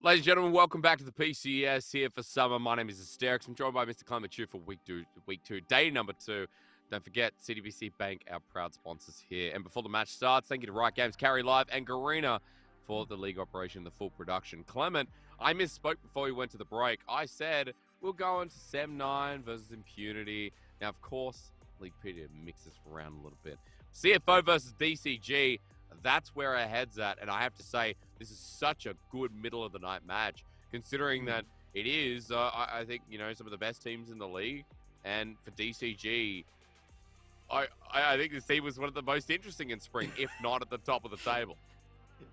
Ladies and gentlemen, welcome back to the PCS here for summer. My name is Asterix. I'm joined by Mr. Clement Chu for week two, day number 2. Don't forget, CDBC Bank, our proud sponsors here. And before the match starts, thank you to Right Games, Carry Live, and Garena for the league operation, the full production. Clement, I misspoke before we went to the break. I said we'll go into Sem 9 versus Impunity. Now, of course, Leaguepedia mixes around a little bit. CFO versus DCG. That's where our head's at. And I have to say, this is such a good middle of the night match, considering that it is, I think, some of the best teams in the league. And for DCG, I think this team was one of the most interesting in spring, if not at the top of the table.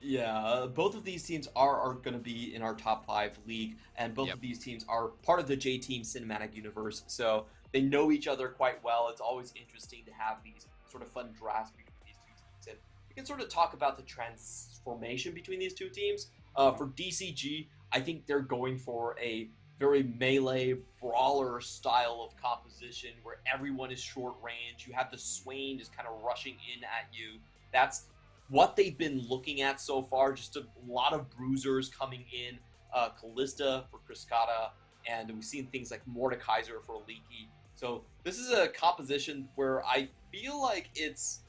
Yeah, both of these teams are going to be in our top 5 league, and both of these teams are part of the J Team cinematic universe, so they know each other quite well. It's always interesting to have these sort of fun drafts between these two teams, and we can sort of talk about the transformation between these two teams. For DCG, I think they're going for a very melee brawler style of composition where everyone is short range. You have the Swain just kind of rushing in at you. That's what they've been looking at so far. Just a lot of bruisers coming in. Callista for Criscata, and we've seen things like Mordekaiser for Leaky. So this is a composition where I feel like it's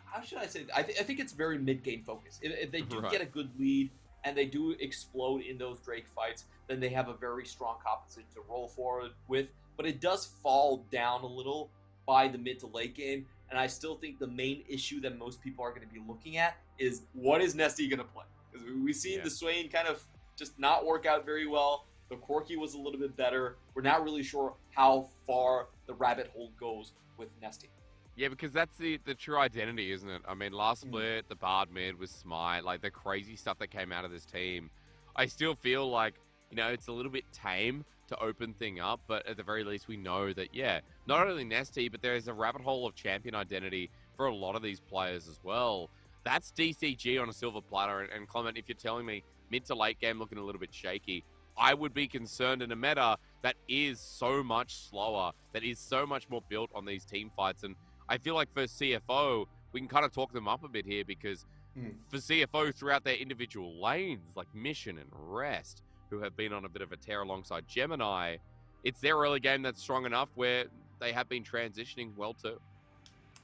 how should I say? I think it's very mid-game focused. If they do get a good lead and they do explode in those Drake fights, then they have a very strong composition to roll forward with. But it does fall down a little by the mid to late game. And I still think the main issue that most people are going to be looking at is, what is Nesty going to play? Because we've seen the Swain kind of just not work out very well. The Corki was a little bit better. We're not really sure how far the rabbit hole goes with Nesty. Yeah, because that's the true identity, isn't it? I mean, last split, the Bard mid was Smite, like the crazy stuff that came out of this team. I still feel like, it's a little bit tame to open thing up, but at the very least we know that, not only Nesty, but there is a rabbit hole of champion identity for a lot of these players as well. That's DCG on a silver platter, and Clement, if you're telling me mid to late game looking a little bit shaky, I would be concerned in a meta that is so much slower, that is so much more built on these team fights. And I feel like for CFO, we can kind of talk them up a bit here, because for CFO throughout their individual lanes, like Mission and Rest, who have been on a bit of a tear alongside Gemini, it's their early game that's strong enough where they have been transitioning well too.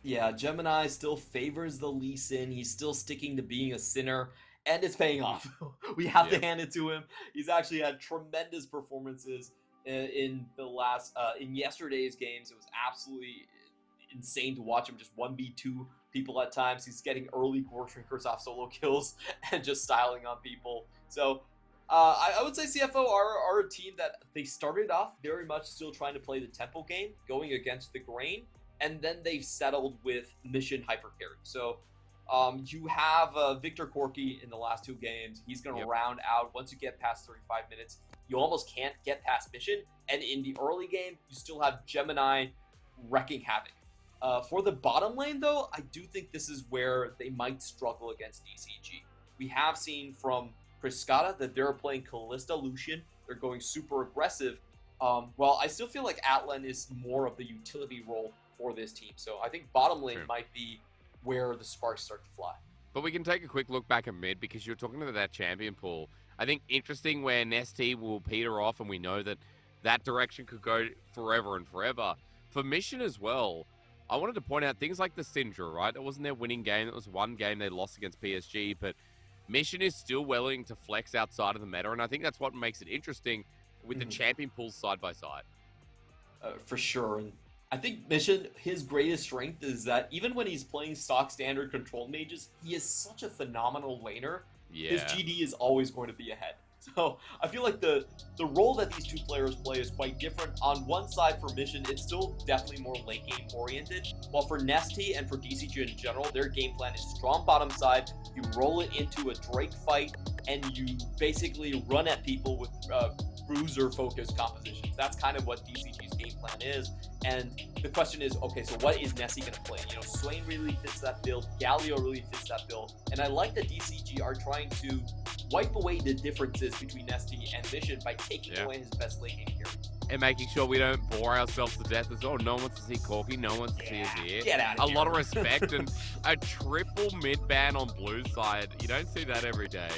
Yeah, Gemini still favors the Lee Sin. He's still sticking to being a sinner, and it's paying off. We have to hand it to him. He's actually had tremendous performances in yesterday's games. It was absolutely insane to watch him just 1v2 people at times. He's getting early core shrinkers off solo kills and just styling on people. So I would say CFO are a team that they started off very much still trying to play the tempo game, going against the grain, and then they've settled with mission hyper carry. So you have Victor Corki in the last 2 games. He's going to round out once you get past 35 minutes. You almost can't get past mission. And in the early game, you still have Gemini wrecking havoc. For the bottom lane, though, I do think this is where they might struggle against DCG. We have seen from Criscata that they're playing Callista Lucian. They're going super aggressive. Well, I still feel like Atlan is more of the utility role for this team. So I think bottom lane might be where the sparks start to fly. But we can take a quick look back at mid, because you're talking about that champion pool. I think interesting where Nesty will peter off, and we know that that direction could go forever and forever. For Mission as well, I wanted to point out things like the Syndra, right? It wasn't their winning game. It was one game they lost against PSG, but Mission is still willing to flex outside of the meta, and I think that's what makes it interesting with the champion pools side by side. For sure. And I think Mission, his greatest strength is that even when he's playing stock standard control mages, he is such a phenomenal laner. His GD is always going to be ahead. So I feel like the role that these two players play is quite different. On one side for Mission, it's still definitely more late game oriented, while for Nesty and for DCG in general, their game plan is strong bottom side. You roll it into a Drake fight, and you basically run at people with bruiser focused compositions. That's kind of what DCG's game plan is. And the question is, okay, so what is Nessie going to play? Swain really fits that build. Galio really fits that build. And I like that DCG are trying to wipe away the differences between Nesty and Mission by taking away his best late game carry. And making sure we don't bore ourselves to death as well. No one wants to see Corky. No one wants to see his ear. Get out of here. A lot of respect and a triple mid ban on blue side. You don't see that every day.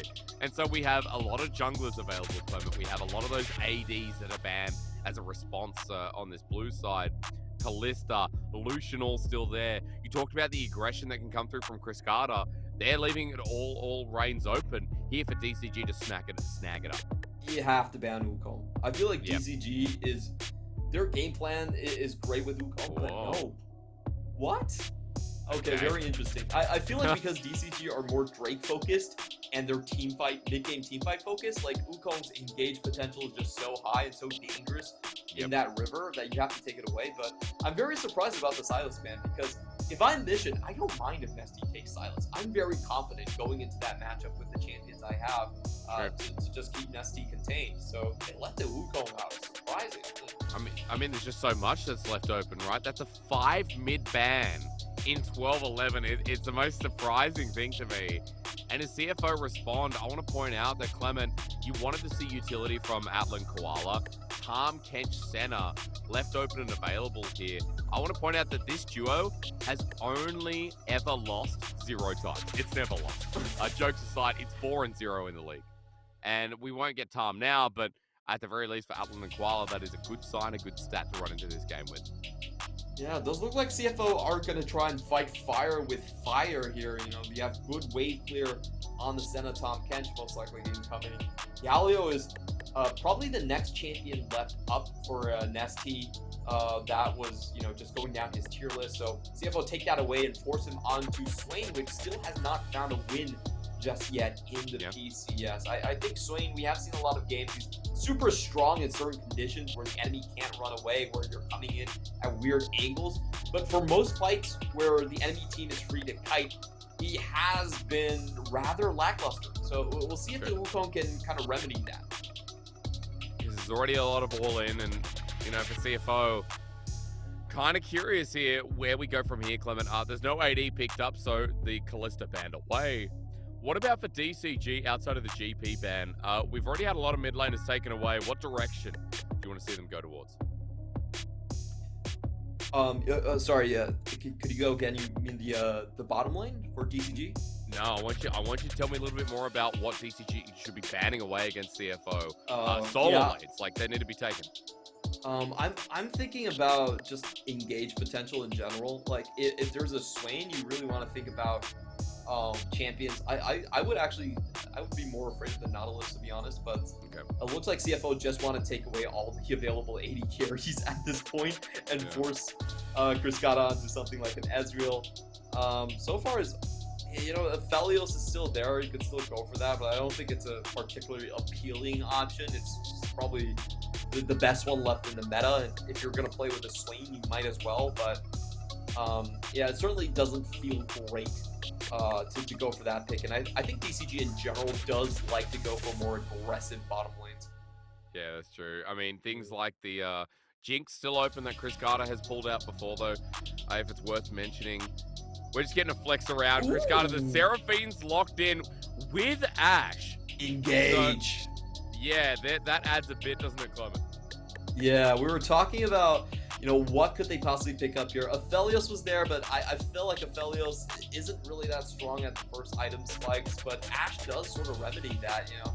And so we have a lot of junglers available, Clement. We have a lot of those ADs that are banned as a response on this blue side. Kalista, Lucian all still there. You talked about the aggression that can come through from Chris Carter. They're leaving it all reins open here for DCG to snag it up. You have to ban Wukong. I feel like DCG is their game plan is great with Wukong, but no. What? Okay, very interesting. I feel like because DCG are more Drake focused and their mid-game team fight focused, like Wukong's engage potential is just so high and so dangerous in that river that you have to take it away. But I'm very surprised about the Sylas ban, because if I'm Mission, I don't mind if Nesty takes Sylas. I'm very confident going into that matchup with the champions I have to just keep Nesty contained. So they let the Wukong out. It's surprising. I mean, there's just so much that's left open, right? That's a 5 mid ban in 12-11. It's the most surprising thing to me. And as CFO respond, I want to point out that, Clement, you wanted to see utility from Atlan Koala. Tom, Kench, Senna left open and available here. I want to point out that this duo has only ever lost 0 times. It's never lost. Jokes aside, it's 4-0 in the league. And we won't get Tom now, but at the very least for Atlan and Koala, that is a good sign, a good stat to run into this game with. Yeah, it does look like CFO are going to try and fight fire with fire here. You know, you have good wave clear on the Senna. Tom Kench most likely incoming. Galio is probably the next champion left up for Nesty. That was, you know, just going down his tier list. So CFO take that away and force him onto Swain, which still has not found a win just yet in the PCS. I think Swain, we have seen a lot of games. He's super strong in certain conditions where the enemy can't run away, where you're coming in at weird angles. But for most fights where the enemy team is free to kite, he has been rather lackluster. So we'll see if the Wukong can kind of remedy that. Because there's already a lot of all in, and, you know, for CFO, kind of curious here where we go from here, Clement. There's no AD picked up, so the Kalista banned away. What about for DCG outside of the GP ban? We've already had a lot of mid laners taken away. What direction do you want to see them go towards? Sorry, could you go again? You mean the bottom lane for DCG? No, I want you to tell me a little bit more about what DCG should be banning away against CFO. Solo lanes, like, they need to be taken. I'm thinking about just engage potential in general. Like, if there's a Swain, you really want to think about champions. I would be more afraid of the Nautilus, to be honest, but it looks like CFO just want to take away all the available AD carries at this point and force Kriskata onto something like an Ezreal. So far as, you know, if Felios is still there, you could still go for that, but I don't think it's a particularly appealing option. It's probably the best one left in the meta, and if you're going to play with a Swain, you might as well, but yeah, it certainly doesn't feel great to go for that pick, and I think DCG in general does like to go for more aggressive bottom lanes. Yeah, that's true. I mean, things like the Jinx still open that Chris Carter has pulled out before, though, if it's worth mentioning. We're just getting a flex around. Chris Carter, the Seraphine's locked in with Ashe. Engage. So, yeah, that adds a bit, doesn't it, Clement? Yeah, we were talking about, you know, what could they possibly pick up here? Aphelios was there, but I feel like Aphelios isn't really that strong at the first item spikes, but Ashe does sort of remedy that, you know.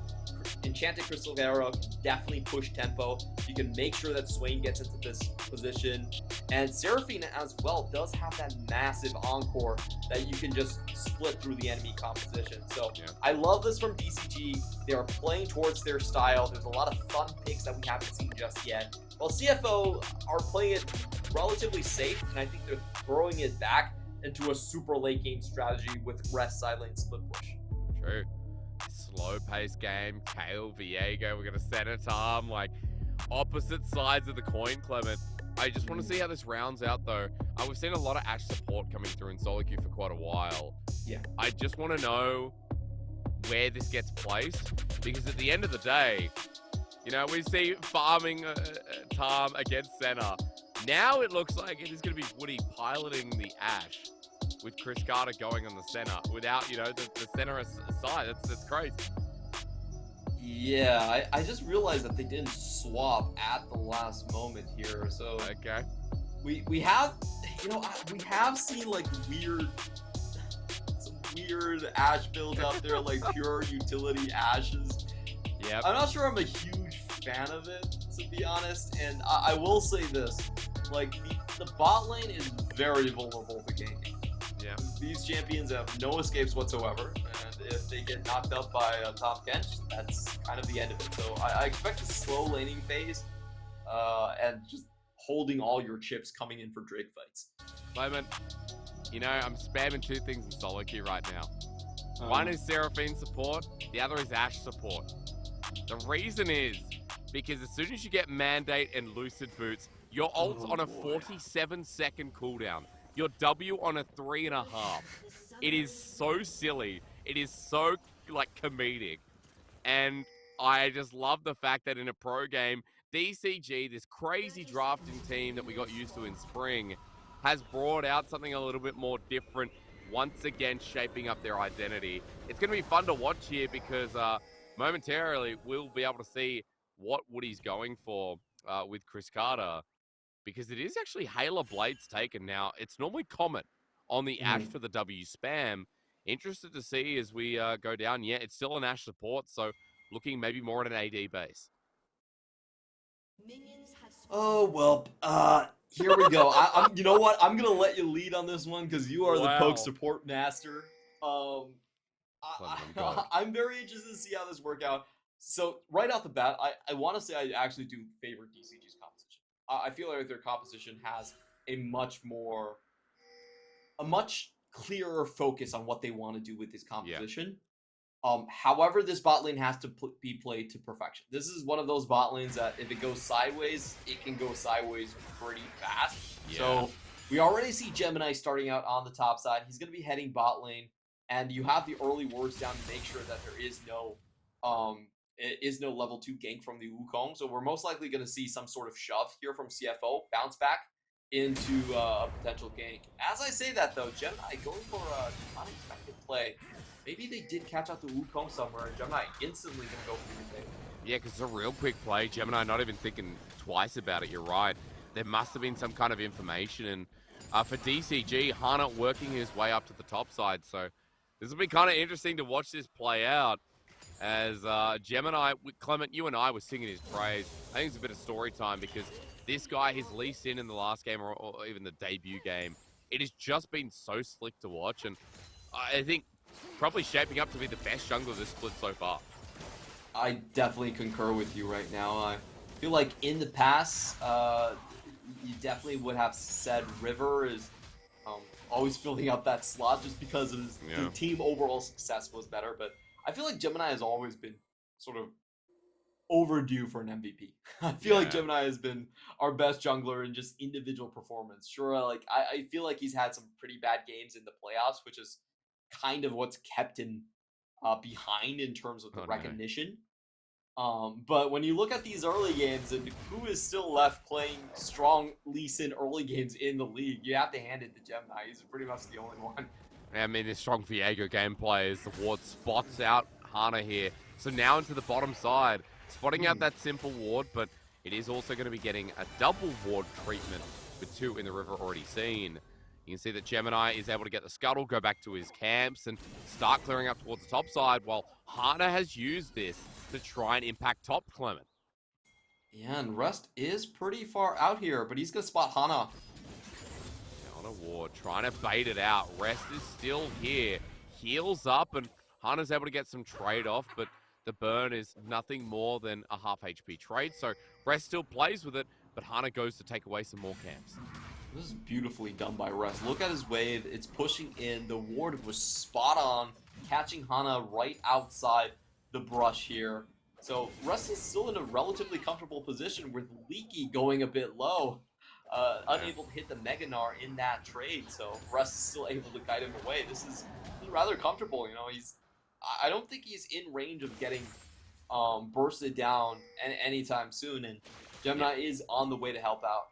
Enchanted Crystal Arrow can definitely push tempo. You can make sure that Swain gets into this position. And Seraphine as well does have that massive encore that you can just split through the enemy composition. So I love this from DCG. They are playing towards their style. There's a lot of fun picks that we haven't seen just yet. While CFO are playing it relatively safe, and I think they're throwing it back into a super late game strategy with rest, side lane, split push. True. Slow paced game, Kale, Viego, we're gonna center Tom, like opposite sides of the coin, Clement. I just want to see how this rounds out, though. We've seen a lot of Ashe support coming through in solo queue for quite a while. Yeah. I just want to know where this gets placed, because at the end of the day, you know, we see farming Tom against Senna. Now it looks like it is going to be Woody piloting the Ashe, with Chris Carter going on the center without, you know, the center aside. That's crazy. Yeah, I just realized that they didn't swap at the last moment here. So Okay. we have, we have seen like some weird Ash builds out there, like pure utility Ashes. Yep. I'm not sure I'm a huge fan of it, to be honest. And I will say this, like the bot lane is very vulnerable to ganking. Yeah. These champions have no escapes whatsoever, and if they get knocked up by a top bench, that's kind of the end of it. So I expect a slow laning phase, and just holding all your chips coming in for Drake fights. Moment. I'm spamming two things in solo queue right now. One is Seraphine support, the other is Ashe support. The reason is because as soon as you get Mandate and Lucid Boots, your ult's on a 47-second cooldown. Your W on a 3.5. It is so silly. It is so, comedic. And I just love the fact that in a pro game, DCG, this crazy drafting team that we got used to in spring, has brought out something a little bit more different, once again shaping up their identity. It's going to be fun to watch here because momentarily we'll be able to see what Woody's going for with Chris Carter. Because it is actually Halo Blades taken now. It's normally Comet on the Ashe for the W spam. Interested to see as we go down. Yeah, it's still an Ashe support, so looking maybe more at an AD base. Oh, well, here we go. You know what? I'm going to let you lead on this one because you are the poke support master. I'm very interested to see how this works out. So, right off the bat, I want to say I actually do favor DCG's composition. I feel like their composition has a much clearer focus on what they want to do with this composition. Yeah. However, this bot lane has to be played to perfection. This is one of those bot lanes that if it goes sideways, it can go sideways pretty fast. Yeah. So we already see Gemini starting out on the top side. He's going to be heading bot lane, and you have the early wards down to make sure that there is no level 2 gank from the Wukong, so we're most likely going to see some sort of shove here from CFO, bounce back into a potential gank. As I say that though, Gemini going for an unexpected play. Maybe they did catch out the Wukong somewhere, and Gemini instantly going to go for everything. Yeah, because it's a real quick play. Gemini not even thinking twice about it, you're right. There must have been some kind of information, and for DCG, Hana working his way up to the top side, so this will be kind of interesting to watch this play out. As Gemini, Clement, you and I were singing his praise. I think it's a bit of story time because this guy, his least in the last game or even the debut game, it has just been so slick to watch. And I think probably shaping up to be the best jungler this split so far. I definitely concur with you right now. I feel like in the past, you definitely would have said River is always filling up that slot just because the team overall success was better. But I feel like Gemini has always been sort of overdue for an MVP. I feel like Gemini has been our best jungler in just individual performance. Sure, I feel like he's had some pretty bad games in the playoffs, which is kind of what's kept him behind in terms of the recognition. But when you look at these early games and who is still left playing strong Lee Sin early games in the league, you have to hand it to Gemini. He's pretty much the only one. I mean, this strong Viego gameplay as the ward spots out Hana here. So now into the bottom side, spotting out that simple ward, but it is also going to be getting a double ward treatment with 2 in the river already seen. You can see that Gemini is able to get the scuttle, go back to his camps, and start clearing up towards the top side, while Hana has used this to try and impact top, Clement. Yeah, and Rust is pretty far out here, but he's going to spot Hana. On a ward, trying to bait it out. Rest is still here. Heals up, and Hana's able to get some trade off, but the burn is nothing more than a half HP trade. So Rest still plays with it, but Hana goes to take away some more camps. This is beautifully done by Rest. Look at his wave. It's pushing in. The ward was spot on, catching Hana right outside the brush here. So Rest is still in a relatively comfortable position with Leaky going a bit low. Unable to hit the Mega Gnar in that trade, so Rust is still able to guide him away. This is rather comfortable, I don't think he's in range of getting bursted down anytime soon, and Gemini is on the way to help out.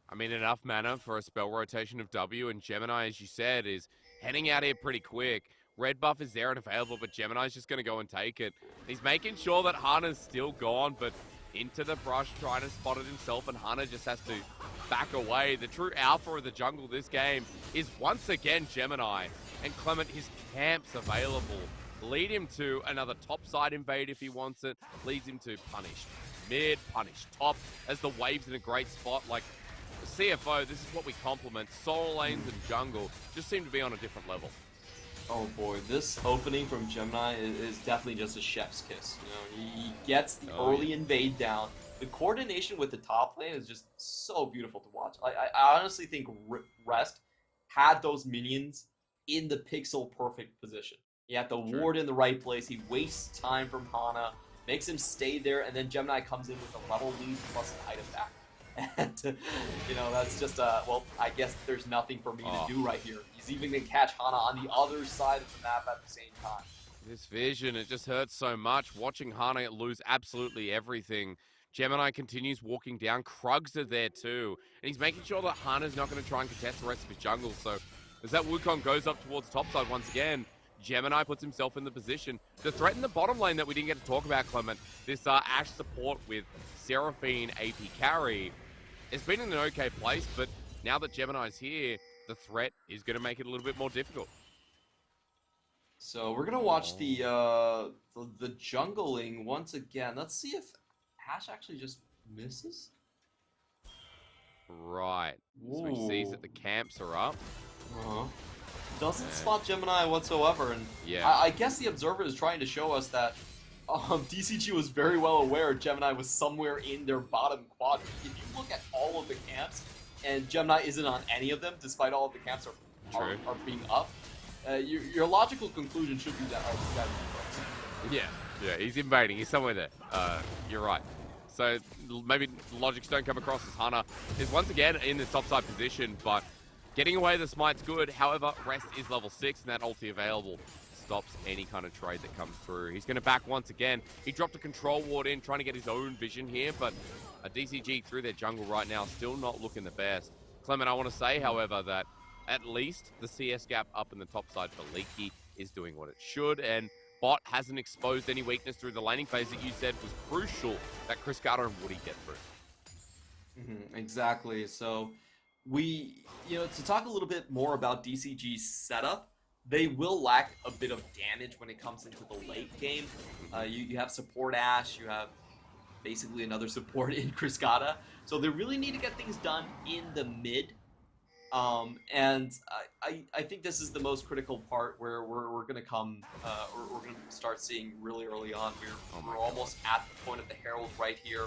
I mean, enough mana for a spell rotation of W, and Gemini, as you said, is heading out here pretty quick. Red buff is there and available, but Gemini's just going to go and take it. He's making sure that Hana's still gone, but into the brush, trying to spot it himself, and Hana just has to back away. The true alpha of the jungle this game is once again Gemini, and Clement, his camp's available. Lead him to another topside invade if he wants it. Leads him to punish mid, punish top, as the wave's in a great spot. Like, the CFO, this is what we compliment. Solo lanes and jungle just seem to be on a different level. Oh boy, this opening from Gemini is definitely just a chef's kiss. You know, he gets the early invade down. The coordination with the top lane is just so beautiful to watch. I honestly think Rest had those minions in the pixel perfect position. He had the ward in the right place. He wastes time from Hana, makes him stay there, and then Gemini comes in with a level lead plus an item back. And, you know, that's just, well, I guess there's nothing for me to do right here. He's even going to catch Hana on the other side of the map at the same time. This vision, it just hurts so much. Watching Hana lose absolutely everything. Gemini continues walking down. Krugs are there too. And he's making sure that Hana's not going to try and contest the rest of his jungle. So as that Wukong goes up towards topside once again, Gemini puts himself in the position to threaten the bottom lane that we didn't get to talk about, Clement. This Ashe support with Seraphine AP carry. It's been in an okay place, but now that Gemini's here, the threat is going to make it a little bit more difficult. So we're going to watch the jungling once again. Let's see if Ashe actually just misses. Right. So he sees that the camps are up. Doesn't spot Gemini whatsoever, and I guess the observer is trying to show us that DCG was very well aware Gemini was somewhere in their bottom quadrant. If you look at all of the camps, and Gemini isn't on any of them, despite all of the camps are being up, your logical conclusion should be that yeah, he's invading. He's somewhere there. You're right. So maybe logics don't come across as Hana is once again in the topside position, but getting away the smite's good. However, Rest is level 6 and that ulti available stops any kind of trade that comes through. He's going to back once again. He dropped a control ward in, trying to get his own vision here, but a DCG through their jungle right now, still not looking the best. Clement, I want to say, however, that at least the CS gap up in the top side for Leaky is doing what it should, and Bot hasn't exposed any weakness through the laning phase that you said was crucial that Chris Carter and Woody get through. Exactly. So to talk a little bit more about DCG's setup, they will lack a bit of damage when it comes into the late game. You have support Ashe, you have basically another support in Kriskata, so they really need to get things done in the mid. And I think this is the most critical part where we're gonna come, we're gonna start seeing really early on. We're almost at the point of the Herald right here,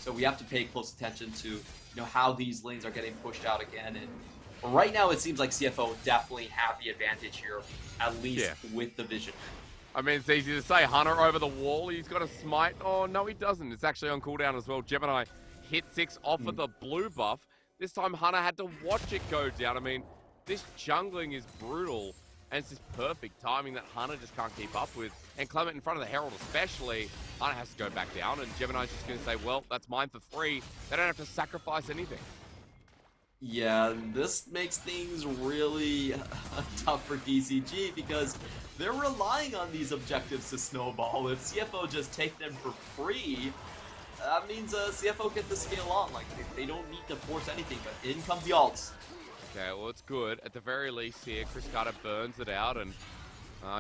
so we have to pay close attention to how these lanes are getting pushed out again. And right now it seems like CFO definitely have the advantage here, at least with the vision. I mean, it's easy to say. Hana over the wall. He's got a smite. Oh, no, he doesn't. It's actually on cooldown as well. Gemini hit 6 off of the blue buff. This time, Hana had to watch it go down. I mean, this jungling is brutal, and it's just perfect timing that Hana just can't keep up with. And Clement in front of the Herald especially, Hana has to go back down, and Gemini's just going to say, well, that's mine for free. They don't have to sacrifice anything. Yeah, this makes things really tough for DCG because they're relying on these objectives to snowball. If CFO just take them for free, that means CFO get to scale on. Like, they don't need to force anything, but in comes the ults. Okay, well, it's good. At the very least here, Chris Carter burns it out, and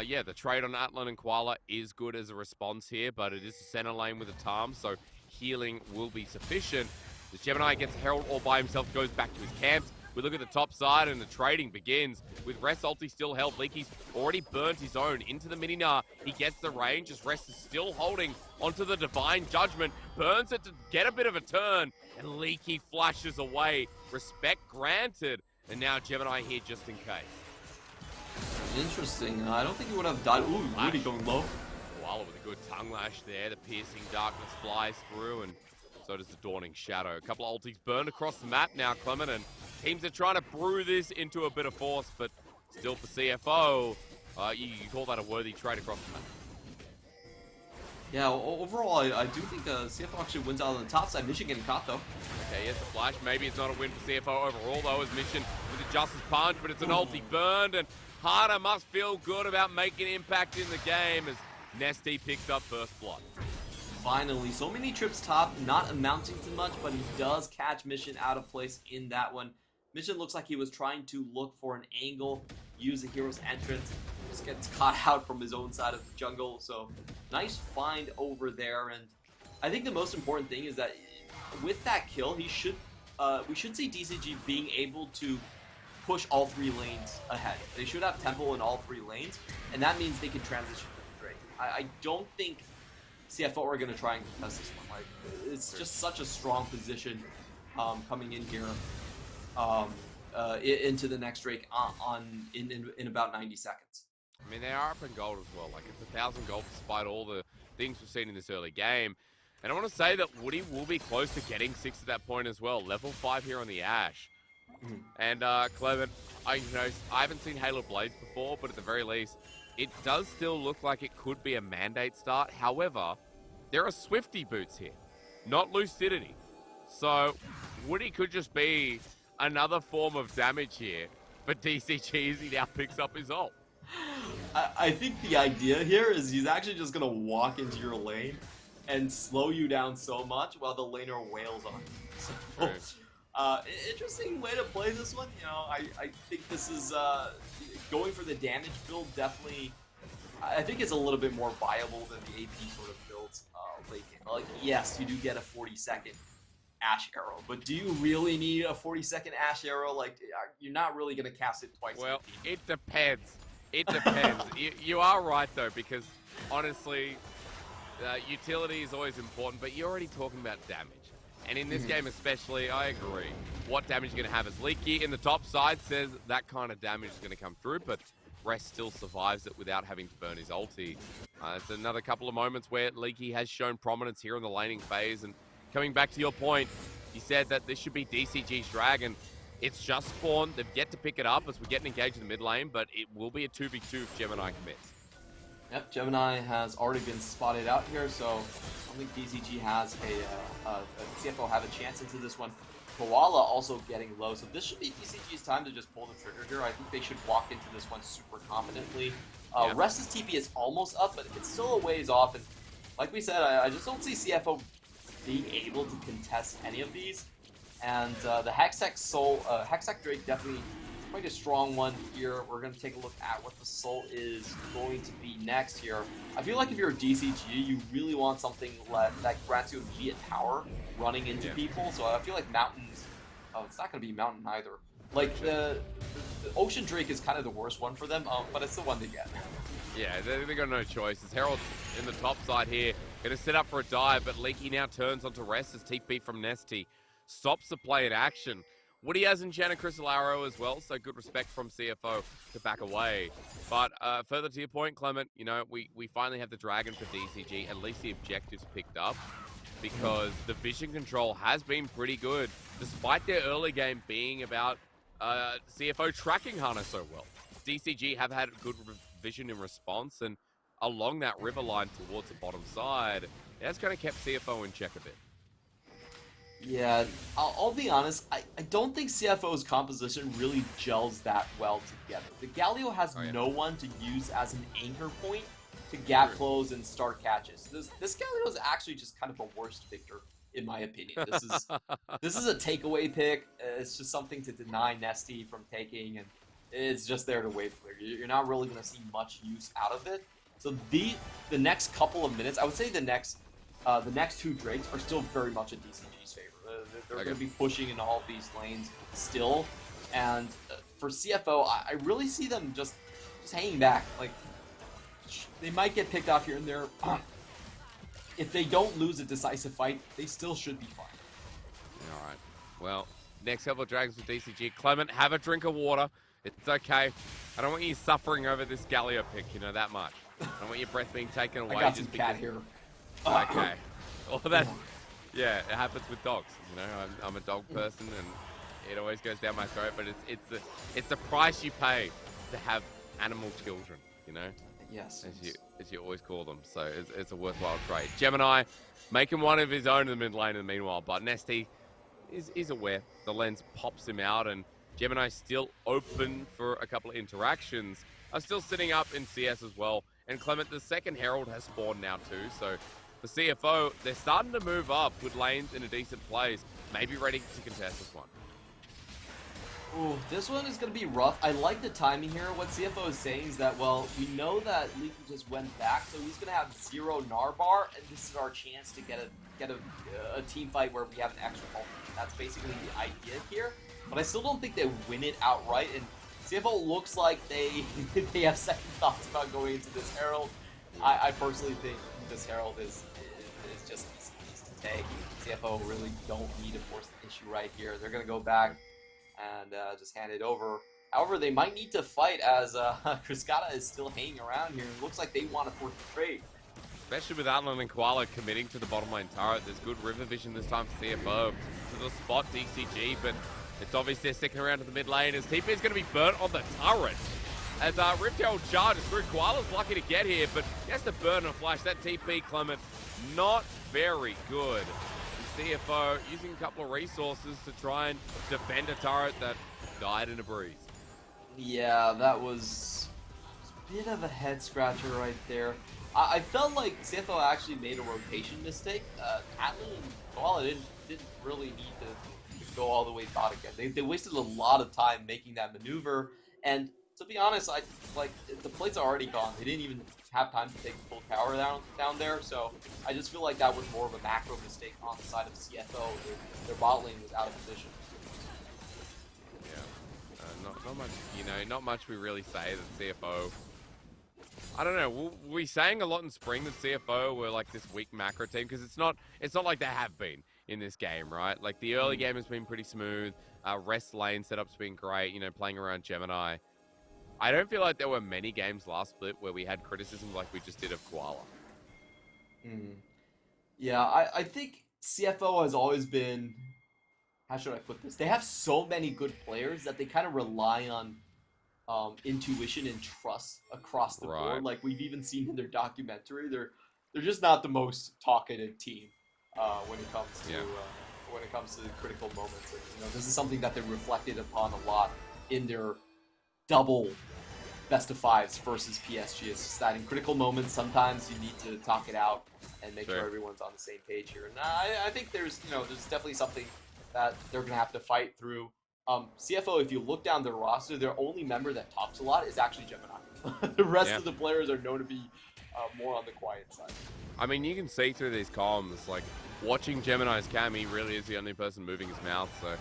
yeah, the trade on Atlan and Koala is good as a response here, but it is a center lane with a Tarm, so healing will be sufficient. As Gemini gets Herald all by himself, goes back to his camps. We look at the top side and the trading begins. With Rest ulti still held, Leaky's already burnt his own into the Mini-Gnar. He gets the range as Rest is still holding onto the Divine Judgment. Burns it to get a bit of a turn, and Leaky flashes away. Respect granted. And now Gemini here just in case. Interesting. I don't think he would have died. Ooh, Woody going low. Koala with a good tongue lash there. The piercing darkness flies through, and so does the Dawning Shadow. A couple of ultis burned across the map now, Clement, and teams are trying to brew this into a bit of force, but still for CFO, you call that a worthy trade across the map. Yeah, overall, I do think CFO actually wins out on the top side. Mission getting caught, though. Okay, here's the flash. Maybe it's not a win for CFO overall, though, as Mission with the Justice Punch, but it's an ulti burned, and Hana must feel good about making impact in the game as Nesty picks up first blood. Finally, so many trips top, not amounting to much, but he does catch Mission out of place in that one. Mission looks like he was trying to look for an angle, use the hero's entrance, just gets caught out from his own side of the jungle. So nice find over there, and I think the most important thing is that with that kill, we should see DCG being able to push all 3 lanes ahead. They should have tempo in all 3 lanes, and that means they can transition to the Drake. I don't think CFO are going to try and contest this one. Like, it's just such a strong position coming in here into the next Drake in about 90 seconds. I mean, they are up in gold as well. Like, it's 1,000 gold despite all the things we've seen in this early game. And I want to say that Woody will be close to getting 6 at that point as well. Level 5 here on the Ashe. And Clement, I haven't seen Halo Blades before, but at the very least, it does still look like it could be a mandate start. However, there are Swifty boots here, not Lucidity. So Woody could just be another form of damage here for DCG as he now picks up his ult. I think the idea here is he's actually just going to walk into your lane and slow you down so much while the laner wails on you. So, interesting way to play this one. You know, I think this is going for the damage build. Definitely, I think it's a little bit more viable than the AP sort of builds late game. Like, yes, you do get a 40-second Ashe arrow, but do you really need a 40-second Ashe arrow? Like, you're not really going to cast it twice. Well, it depends. It depends. you are right though, because honestly, utility is always important, but you're already talking about damage. And in this game especially, I agree. What damage you're going to have is Leaky in the top side says that kind of damage is going to come through, but Rest still survives it without having to burn his ulti. It's another couple of moments where Leaky has shown prominence here in the laning phase. And coming back to your point, you said that this should be DCG's Dragon. It's just spawned. They've yet to pick it up as we're getting engaged in the mid lane, but it will be a 2v2 if Gemini commits. Yep, Gemini has already been spotted out here, so I don't think DCG has a CFO have a chance into this one. Koala also getting low, so this should be DCG's time to just pull the trigger here. I think they should walk into this one super confidently. Rest's TP is almost up, but it's still a ways off, and like we said, I just don't see CFO being able to contest any of these. And the Hextech Drake definitely quite a strong one here. We're going to take a look at what the Soul is going to be next here. I feel like if you're a DCG, you really want something that grants you immediate power running into people. So I feel like Mountains, it's not going to be Mountain either. Like the Ocean Drake is kind of the worst one for them, but it's the one to get. Yeah, they got no choices. Herald's in the top side here, going to set up for a dive, but Leaky now turns onto Rest as TP from Nesty stops the play in action. Woody has Enchanted Crystal Arrow as well, so good respect from CFO to back away. But further to your point, Clement, you know, we finally have the Dragon for DCG. At least the objective's picked up, because the vision control has been pretty good, despite their early game being about CFO tracking Hana so well. DCG have had good vision in response, and along that river line towards the bottom side, that's kind of kept CFO in check a bit. Yeah, I'll be honest, I don't think CFO's composition really gels that well together. The Galio has no one to use as an anchor point to gap close and start catches. This Galio is actually just kind of a worst victor, in my opinion. This is a takeaway pick. It's just something to deny Nesty from taking, and it's just there to wait for you. You're not really going to see much use out of it. So the next couple of minutes, I would say the next 2 Drakes are still very much a DCG's favor. They're going to be pushing in all of these lanes still, and for CFO, I really see them just hanging back. Like, they might get picked off here and there. If they don't lose a decisive fight, they still should be fine. All right. Well, next couple of Dragons with DCG. Clement, have a drink of water. It's okay. I don't want you suffering over this Galio pick, you know, that much. I don't want your breath being taken away. I got some cat here. Okay. Well, that's... Yeah, it happens with dogs. You know, I'm a dog person, and it always goes down my throat. But it's the price you pay to have animal children. You know. Yes. As you always call them. So it's a worthwhile trade. Gemini making one of his own in the mid lane in the meanwhile, but Nesty is aware. The lens pops him out, and Gemini's still open for a couple of interactions. Are still sitting up in CS as well. And Clement, the second Herald has spawned now too. So the CFO, they're starting to move up with lanes in a decent place. Maybe ready to contest this one. Ooh, this one is going to be rough. I like the timing here. What CFO is saying is that, well, we know that Leaky just went back, so he's going to have 0 Narbar, and this is our chance to get a team fight where we have an extra ult. That's basically the idea here. But I still don't think they win it outright, and CFO looks like they have second thoughts about going into this Herald. I personally think this Herald is just easy to take. CFO really don't need to force the issue right here. They're going to go back and just hand it over. However, they might need to fight as Kriskata is still hanging around here. It looks like they want to force the trade. Especially with Atlan and Koala committing to the bottom lane turret. There's good river vision this time for CFO. To the spot DCG, but it's obvious they're sticking around to the mid lane as TP is going to be burnt on the turret. As Riptail charges through, Koala's lucky to get here, but he has to burn a flash. That TP, Clement, not very good. CFO using a couple of resources to try and defend a turret that died in a breeze. Yeah, that was a bit of a head scratcher right there. I felt like CFO actually made a rotation mistake. Atlan and Koala didn't really need to go all the way bot again. They wasted a lot of time making that maneuver, and to be honest, the plates are already gone. They didn't even have time to take the full tower down there, so I just feel like that was more of a macro mistake on the side of CFO. Their bot lane was out of position. Yeah, not much, not much we really say that CFO. I don't know. We're saying a lot in spring that CFO were like this weak macro team because it's not like they have been in this game, right? Like the early game has been pretty smooth. Rest lane setup's been great. Playing around Gemini. I don't feel like there were many games last split where we had criticism like we just did of Koala. Yeah, I think CFO has always been, how should I put this? They have so many good players that they kind of rely on intuition and trust across the board. Like we've even seen in their documentary, they're just not the most talkative team when it comes to critical moments. And, this is something that they reflected upon a lot in their double best of fives versus PSG. It's just that in critical moments, sometimes you need to talk it out and make sure everyone's on the same page here. And I think there's definitely something that they're gonna have to fight through. CFO, if you look down their roster, their only member that talks a lot is actually Gemini. The rest of the players are known to be more on the quiet side. I mean, you can see through these comms, like, watching Gemini's cam, he really is the only person moving his mouth, so...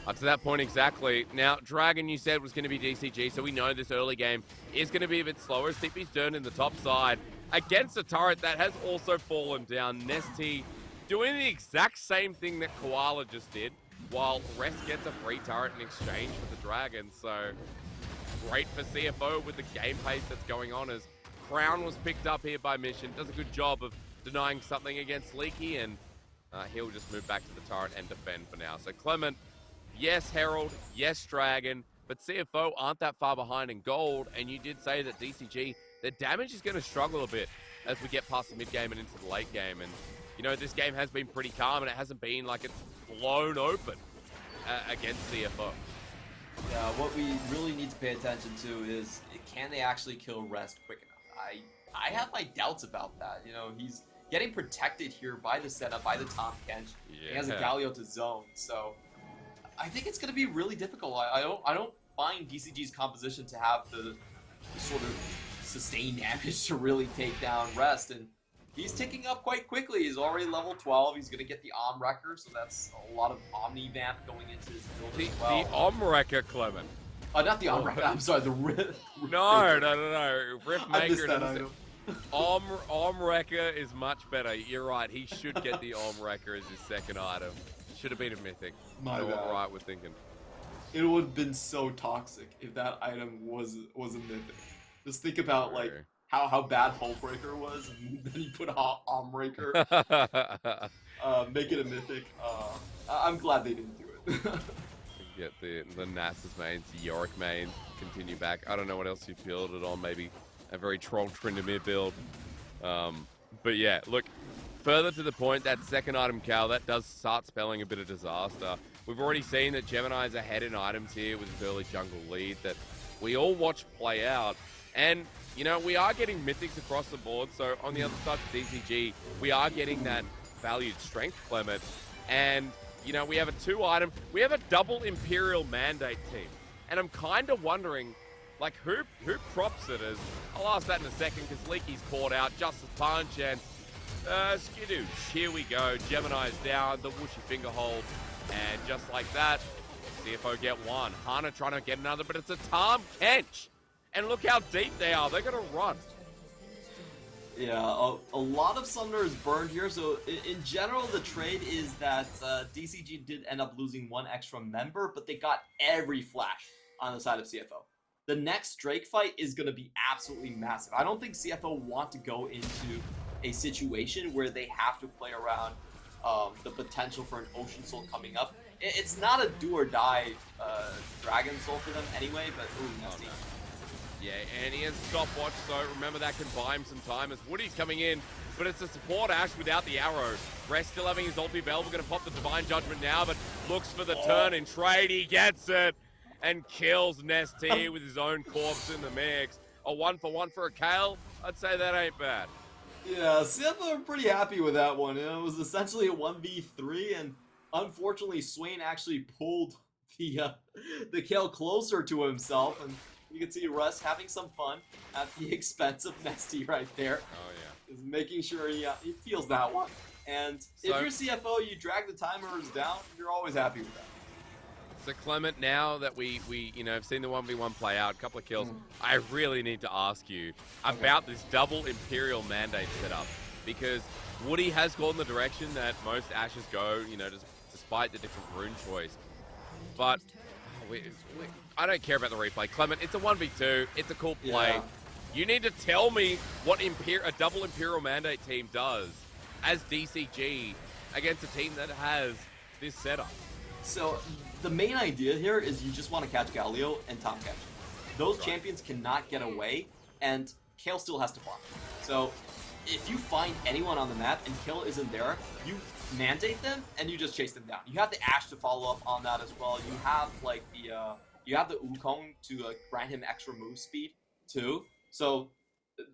Up to that point, exactly. Now, Dragon, you said, was going to be DCG, so we know this early game is going to be a bit slower. TP's turned in the top side against a turret that has also fallen down. Nesty doing the exact same thing that Koala just did, while Rest gets a free turret in exchange for the Dragon, so... Great for CFO with the game pace that's going on as Crown was picked up here by Mission. Does a good job of denying something against Leaky, and he'll just move back to the turret and defend for now. So Clement, yes Herald, yes Dragon, but CFO aren't that far behind in gold, and you did say that DCG, their damage is going to struggle a bit as we get past the mid game and into the late game. And, this game has been pretty calm, and it hasn't been like it's blown open against CFO. Yeah, what we really need to pay attention to is, can they actually kill Rest quick enough? I have my doubts about that. He's getting protected here by the setup, by the Tom Kench. Yeah. He has a Galio to zone, so I think it's going to be really difficult. I don't find DCG's composition to have the sort of sustained damage to really take down Rest, and he's ticking up quite quickly. He's already level 12. He's going to get the Om Wrecker, so that's a lot of Omni Vamp going into his build as well. The Om Wrecker, Clement. Not the Om Wrecker. I'm sorry, the Rift. No. Rift Maker. Om Wrecker is much better. You're right. He should get the Om Wrecker as his second item. Should have been a mythic. My bad. What Riot was thinking. It would have been so toxic if that item was a mythic. Just think about how bad Hullbreaker was, and then he put Omraker, make it a mythic. I'm glad they didn't do it. Get the Nasus mains, the Yorick mains, continue back. I don't know what else you build it on, maybe a very Troll Tryndamere build. But yeah, look, further to the point, that second item, Cal, that does start spelling a bit of disaster. We've already seen that Gemini is ahead in items here with his early jungle lead that we all watch play out. And, you know, we are getting mythics across the board. So on the other side of DCG, we are getting that valued strength, Clement. And, you know, we have we have a double Imperial Mandate team. And I'm kind of wondering, like, who props it as? I'll ask that in a second because Leaky's caught out, Justice Punch, and Skidoosh. Here we go. Gemini's down, the whooshy finger hold. And just like that, CFO get one. Hana trying to get another, but it's a Tahm Kench. And look how deep they are. They're going to run. Yeah, a lot of summoners burned here. So in general, the trade is that DCG did end up losing one extra member, but they got every flash on the side of CFO. The next Drake fight is going to be absolutely massive. I don't think CFO want to go into a situation where they have to play around the potential for an Ocean Soul coming up. It's not a do or die Dragon Soul for them anyway, but ooh, nasty. Yeah, and he has stopwatch, so remember that can buy him some time as Woody's coming in, but it's a support Ash without the arrow. Rest still having his ulti available, going to pop the Divine Judgment now, but looks for the turn in trade. He gets it and kills Nesty with his own corpse in the mix. A 1-for-1 for a Kale? I'd say that ain't bad. Yeah, CFO are pretty happy with that one. It was essentially a 1v3, and unfortunately, Swain actually pulled the Kale closer to himself, and you can see Russ having some fun at the expense of Nesty right there. Oh, yeah. Is making sure he feels that one. And if you're CFO, you drag the timers down, you're always happy with that. So Clement, now that we have seen the 1v1 play out, a couple of kills, I really need to ask you about this double Imperial Mandate setup, because Woody has gone the direction that most Ashes go, you know, despite the different rune choice. But I don't care about the replay. Clement, it's a 1v2, it's a cool play. Yeah. You need to tell me what a double Imperial Mandate team does as DCG against a team that has this setup. So the main idea here is you just want to catch Galio and Tahm Kench. Those champions cannot get away, and Kale still has to farm. So if you find anyone on the map and Kale isn't there, you mandate them and you just chase them down. You have the Ashe to follow up on that as well. You have like you have the Wukong to grant him extra move speed too. So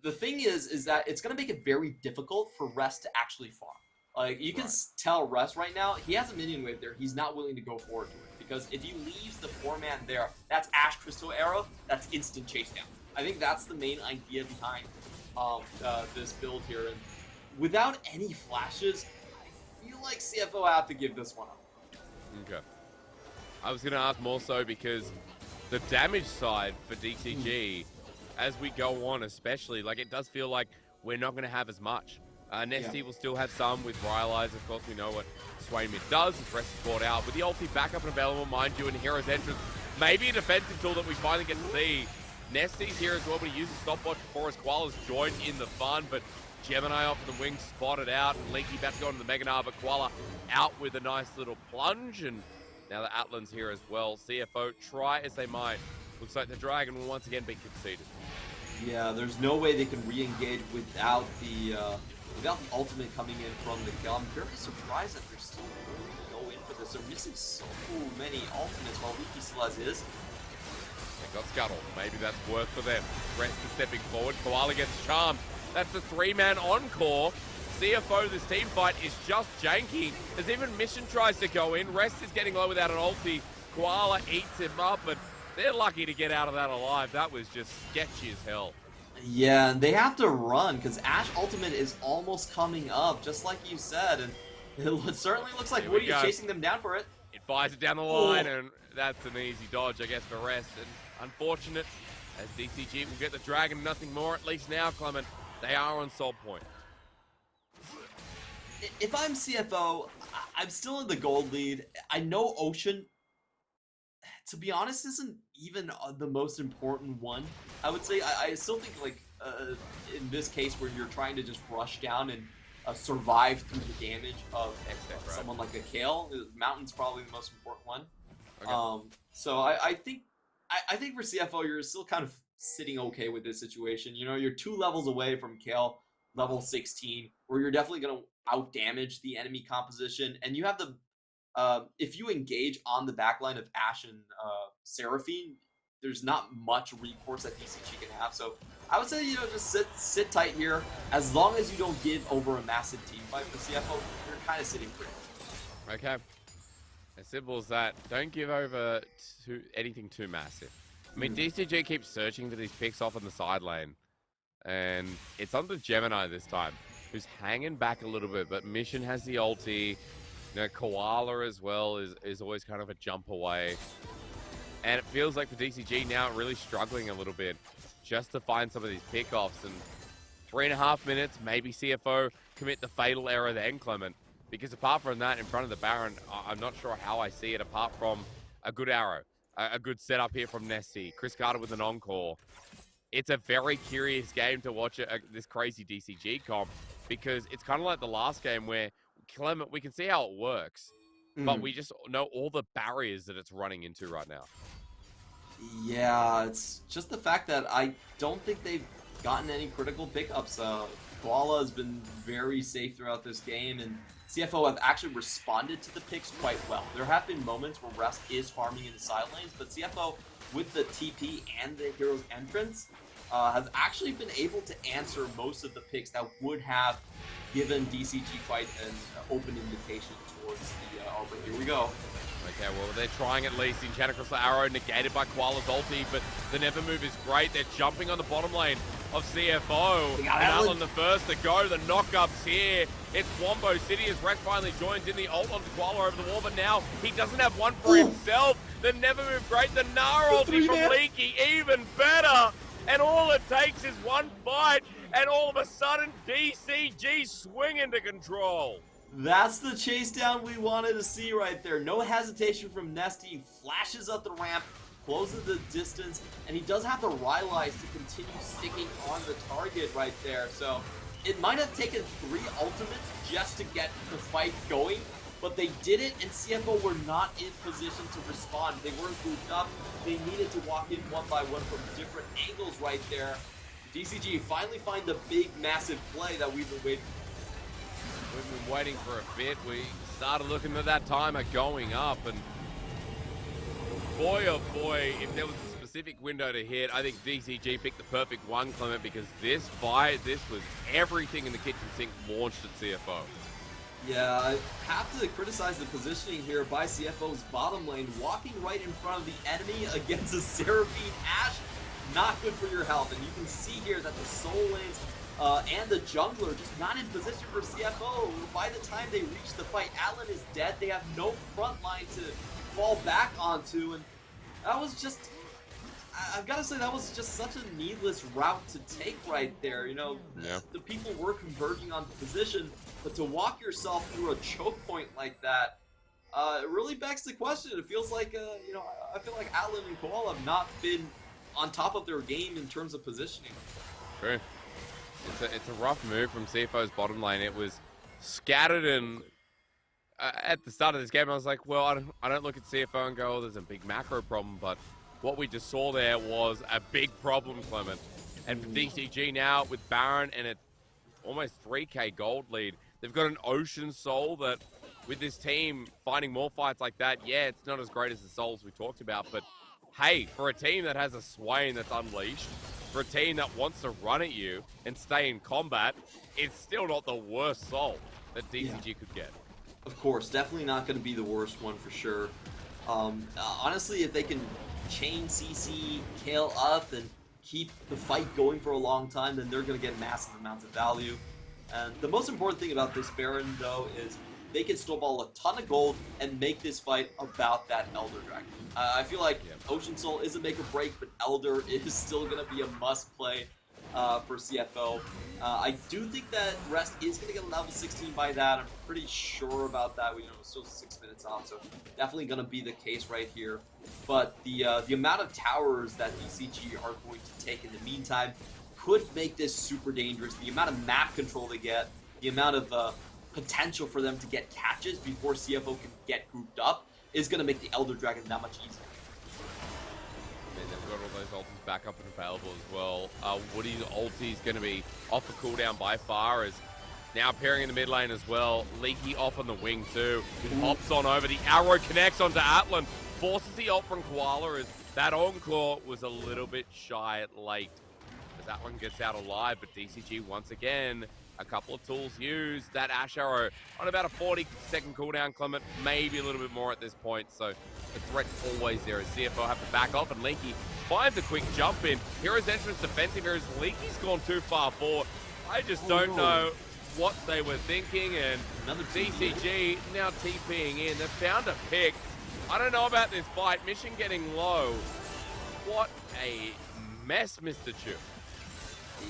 the thing is that it's gonna make it very difficult for Rest to actually farm. Like, you can tell Russ right now, he has a minion wave there. He's not willing to go forward to it. Because if he leaves the 4-man there, that's Ashe Crystal Arrow, that's instant chase down. I think that's the main idea behind this build here. And without any flashes, I feel like CFO have to give this one up. Okay. I was going to ask more so because the damage side for DCG, as we go on especially, like, it does feel like we're not going to have as much. Nesty will still have some with Rylai's. Of course, we know what Swain Mid does. His rest is caught out. With the ulti backup and available, mind you, and Hero's Entrance, maybe a defensive tool that we finally get to see. Nesty's here as well, but he uses stopwatch before his Koala's joined in the fun, but Gemini off the wing spotted out, and Leaky about to go into the Mega Gnar, but Koala out with a nice little plunge, and now the Atlan's here as well. CFO, try as they might. Looks like the Dragon will once again be conceded. Yeah, there's no way they can re-engage without the ultimate coming in from the kill. I'm very surprised that they're still willing to go in for this. They're missing so many ultimates while Leaky still has his. They got Scuttle. Maybe that's worth for them. Rest is stepping forward. Koala gets charmed. That's the 3-man encore. CFO, this team fight is just janky. As even Mission tries to go in. Rest is getting low without an ulti. Koala eats him up, but they're lucky to get out of that alive. That was just sketchy as hell. Yeah, and they have to run because Ashe Ultimate is almost coming up, just like you said, and it certainly looks like Woody's chasing them down for it. It fires it down the line, and that's an easy dodge, I guess, for Rest. And unfortunate, as DCG will get the Dragon, nothing more, at least now, Clement. They are on Soul Point. If I'm CFO, I'm still in the gold lead. I know Ocean, to be honest, isn't even the most important one. I would say I still think, like, in this case where you're trying to just rush down and survive through the damage of someone like a Kale, Mountain's probably the most important one. Okay. So I think I think for CFO, you're still kind of sitting okay with this situation. You know, you're 2 levels away from Kale level 16, where you're definitely going to out damage the enemy composition, and you have the if you engage on the backline of Ashe and Seraphine, there's not much recourse that DCG can have. So I would say, you know, just sit tight here. As long as you don't give over a massive team fight for CFO, you're kind of sitting pretty. Okay. As simple as that. Don't give over to anything too massive. I mean, DCG keeps searching for these picks off in the side lane. And it's on to Gemini this time, who's hanging back a little bit. But Mission has the ulti. You know, Koala as well is always kind of a jump away. And it feels like for DCG now really struggling a little bit just to find some of these pickoffs. And 3.5 minutes, maybe CFO commit the fatal error then, Clement. Because apart from that, in front of the Baron, I'm not sure how I see it apart from a good arrow. A good setup here from Nesty. Chris Carter with an encore. It's a very curious game to watch this crazy DCG comp, because it's kind of like the last game where Clement, we can see how it works, but we just know all the barriers that it's running into right now. Yeah, it's just the fact that I don't think they've gotten any critical pickups. Koala has been very safe throughout this game, and CFO have actually responded to the picks quite well. There have been moments where Rest is farming in the side lanes, but CFO, with the TP and the hero's entrance, has actually been able to answer most of the picks that would have given DCG quite an open invitation towards the Arbor. Here we go. Okay, well, they're trying at least. Enchant across the arrow, negated by Koala's ulti, but the never move is great. They're jumping on the bottom lane of CFO. And Alan the first to go. The knockups here. It's Wombo City as Rex finally joins in the ult onto Koala over the wall, but now he doesn't have one for himself. The never move great. The Nara ulti from Leaky, even better. And all it takes is one fight, and all of a sudden, DCG swing into control. That's the chase down we wanted to see right there. No hesitation from Nesty. Flashes up the ramp, closes the distance, and he does have the Rylai's to continue sticking on the target right there. So it might have taken 3 ultimates just to get the fight going, but they did it, and CFO were not in position to respond. They weren't grouped up. They needed to walk in one by one from different angles right there. DCG finally find the big, massive play that we've been waiting for. We've been waiting for a bit. We started looking at that timer going up, and boy, oh boy, if there was a specific window to hit, I think DCG picked the perfect one, Clement, because this fight, this was everything in the kitchen sink launched at CFO. Yeah, I have to criticize the positioning here by CFO's bottom lane, walking right in front of the enemy against a Seraphine Ashe. Not good for your health, and you can see here that the soul lanes and the jungler just not in position for CFO. By the time they reach the fight, Alan is dead. They have no front line to fall back onto, and that was just, I've got to say, that was just such a needless route to take right there. You know, the people were converging on the position, but to walk yourself through a choke point like that, it really begs the question. It feels like, you know, I feel like Alan and Koala have not been on top of their game in terms of positioning. True. It's a rough move from CFO's bottom lane. It was scattered, and at the start of this game, I was like, well, I don't look at CFO and go, oh, there's a big macro problem, but what we just saw there was a big problem, Clement. And for DCG now, with Baron and a almost 3k gold lead, they've got an Ocean Soul that, with this team finding more fights like that, yeah, it's not as great as the Souls we talked about, but hey, for a team that has a Swain that's unleashed, for a team that wants to run at you and stay in combat, it's still not the worst Soul that DCG could get. Of course, definitely not going to be the worst one for sure. Honestly, if they can chain CC, Kale up, and keep the fight going for a long time, then they're going to get massive amounts of value. And the most important thing about this Baron, though, is they can snowball a ton of gold and make this fight about that Elder Dragon. I feel like Ocean Soul is a make or break, but Elder is still going to be a must play for CFO. I do think that Rest is going to get a level 16 by that. I'm pretty sure about that. We know it's still 6 minutes off, so definitely going to be the case right here. But the amount of towers that DCG are going to take in the meantime could make this super dangerous. The amount of map control they get, the amount of potential for them to get catches before CFO can get grouped up is going to make the Elder Dragon that much easier. ulti's back up and available as well. Woody's ulti is going to be off the cooldown by far, as now appearing in the mid lane as well. Leaky off on the wing too. He hops on over. The arrow connects onto Atlan. Forces the ult from Koala, as that encore was a little bit shy late. As Atlan gets out alive, but DCG once again, a couple of tools used. That Ash Arrow on about a 40-second cooldown, Clement, maybe a little bit more at this point. So the threat's always there as CFO have to back off, and Leaky finds a quick jump in. Hero's entrance defensive here as Leaky's gone too far forward. I just don't know what they were thinking, and another DCG now TPing in. They found a pick. I don't know about this fight. Mission getting low. What a mess, Mr. Chu.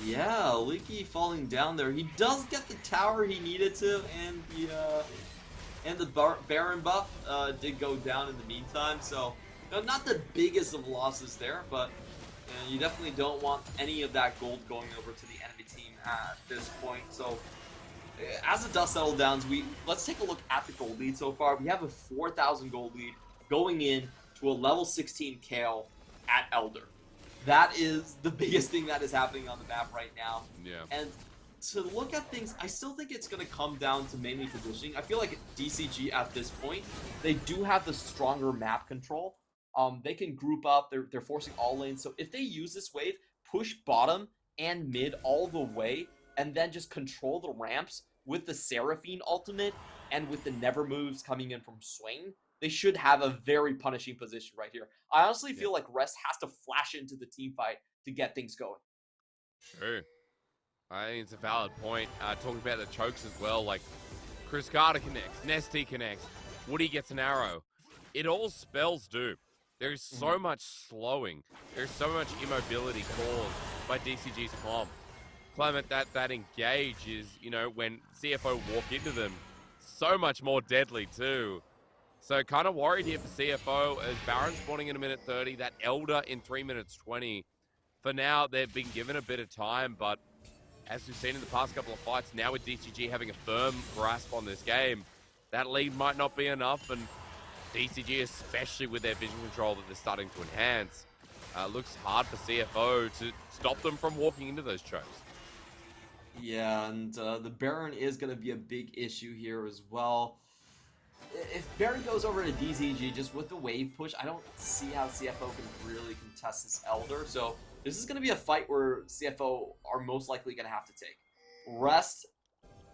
Yeah, Leaky falling down there. He does get the tower he needed to, and the Baron buff did go down in the meantime. So, not the biggest of losses there, but you definitely don't want any of that gold going over to the enemy team at this point. So, as the dust settles down, let's take a look at the gold lead so far. We have a 4,000 gold lead going in to a level 16 Kale at Elder. That is the biggest thing that is happening on the map right now. Yeah. And to look at things, I still think it's going to come down to mainly positioning. I feel like DCG at this point, they do have the stronger map control. They can group up. They're forcing all lanes. So if they use this wave, push bottom and mid all the way, and then just control the ramps with the Seraphine ultimate and with the Never Moves coming in from Swing, they should have a very punishing position right here. I honestly feel like Rest has to flash into the team fight to get things going. True. I think it's a valid point. Talking about the chokes as well, like Chris Carter connects, Nesty connects, Woody gets an arrow. It all spells doom. There's so much slowing. There's so much immobility caused by DCG's comp. Clement, that engage is, when CFO walk into them, so much more deadly too. So kind of worried here for CFO as Baron spawning in a minute 30, that Elder in 3 minutes 20. For now, they've been given a bit of time, but as we've seen in the past couple of fights, now with DCG having a firm grasp on this game, that lead might not be enough, and DCG, especially with their vision control that they're starting to enhance, looks hard for CFO to stop them from walking into those chokes. Yeah, and the Baron is going to be a big issue here as well. If Baron goes over to DCG just with the wave push, I don't see how CFO can really contest this Elder. So this is going to be a fight where CFO are most likely going to have to take. Rest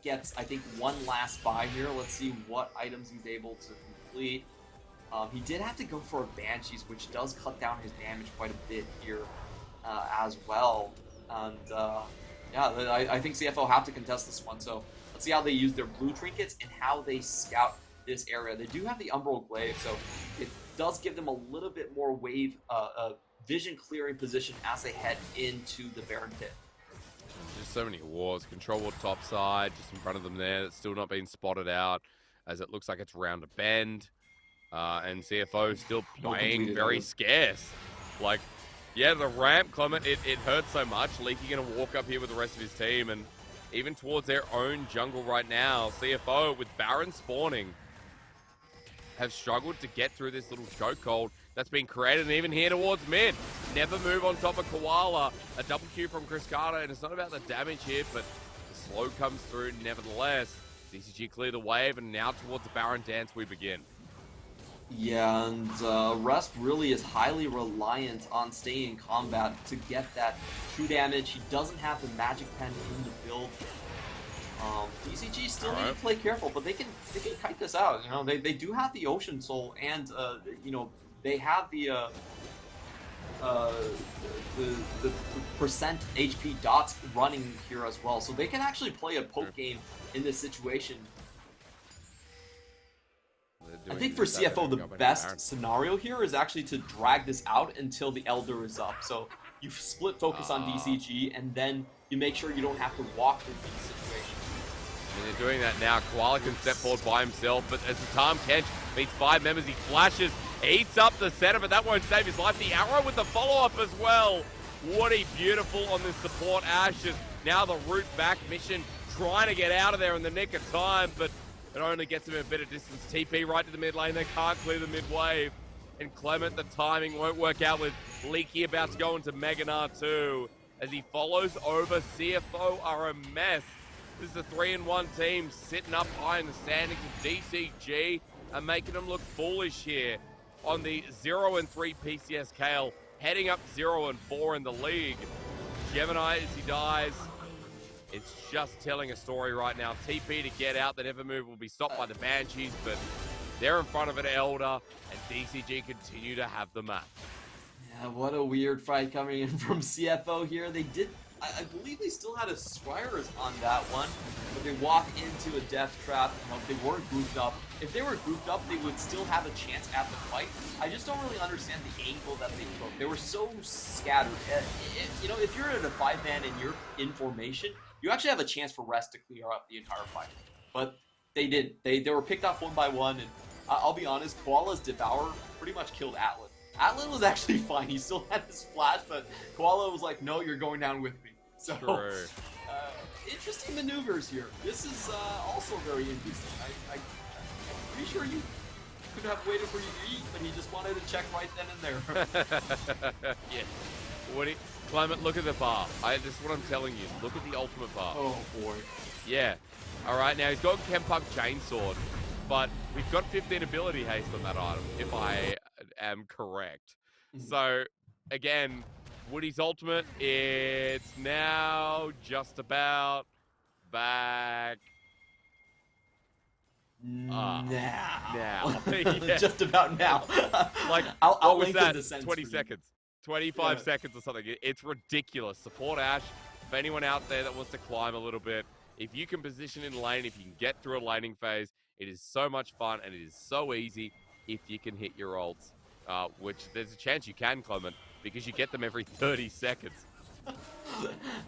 gets, I think, one last buy here. Let's see what items he's able to complete. He did have to go for a Banshees, which does cut down his damage quite a bit here as well. And yeah, I think CFO have to contest this one. So let's see how they use their blue trinkets and how they scout this area. They do have the Umbral Glaive, so it does give them a little bit more wave vision clearing position as they head into the Baron pit. There's so many wars. Control ward top side, just in front of them there. That's still not being spotted out, as it looks like it's round a bend. And CFO still playing very scarce. Like, yeah, the ramp, Clement, it hurts so much. Leaky going to walk up here with the rest of his team, and even towards their own jungle right now, CFO with Baron spawning have struggled to get through this little chokehold that's been created, and even here towards mid. Never move on top of Koala. A double Q from Chris Carter, and it's not about the damage here, but the slow comes through nevertheless. DCG clear the wave, and now towards the Baron dance we begin. Yeah, and Rust really is highly reliant on staying in combat to get that true damage. He doesn't have the magic pen in the build. DCG still need to play careful, but they can kite this out. They do have the Ocean Soul, and they have the percent HP dots running here as well, so they can actually play a poke game in this situation. I think for CFO, the best scenario here is actually to drag this out until the Elder is up. So you split focus on DCG, and then you make sure you don't have to walk through these situations. And they're doing that now. Koala can step forward by himself, but as the Tom Kench meets 5 members, he flashes, eats up the center, but that won't save his life. The arrow with the follow-up as well. Woody beautiful on this support. Ashes now the route back mission, trying to get out of there in the nick of time, but it only gets him a bit of distance. TP right to the mid lane. They can't clear the mid wave. And Clement, the timing won't work out with Leaky about to go into Mega R2 as he follows over. CFO are a mess. This is a 3-1 team sitting up high in the standings of DCG and making them look foolish here on the 0-3 PCS Kale, heading up 0-4 in the league. Gemini, as he dies, it's just telling a story right now. TP to get out. The Never Move will be stopped by the Banshees, but they're in front of an Elder, and DCG continue to have the map. Yeah, what a weird fight coming in from CFO here. They did, I believe they still had a Squires on that one, but they walk into a death trap. You know, they weren't grouped up. If they were grouped up, they would still have a chance at the fight. I just don't really understand the angle that they took. They were so scattered. You know, if you're at a 5-man and you're in formation, you actually have a chance for rest to clear up the entire fight. But they didn't. They were picked off one by one, and I'll be honest, Koala's Devour pretty much killed Atlan. Atlan was actually fine. He still had his flash, but Koala was like, no, you're going down with me. So, interesting maneuvers here. This is also very interesting. I'm pretty sure you could have waited for you to eat, but he just wanted to check right then and there. Yeah. Clement, look at the bar. This is what I'm telling you. Look at the ultimate bar. Oh, boy. Yeah. All right, now he's got Kempuk Chainsword, but we've got 15 ability haste on that item, if I am correct. So, again, Woody's ultimate, it's now just about back. Now. Yeah. Just about now. Like, I'll what was link that? in the sense 20 seconds. 25 seconds or something. It's ridiculous. Support Ash. For anyone out there that wants to climb a little bit, if you can position in lane, if you can get through a laning phase, it is so much fun and it is so easy if you can hit your ults, which there's a chance you can, Clement, because you get them every 30 seconds.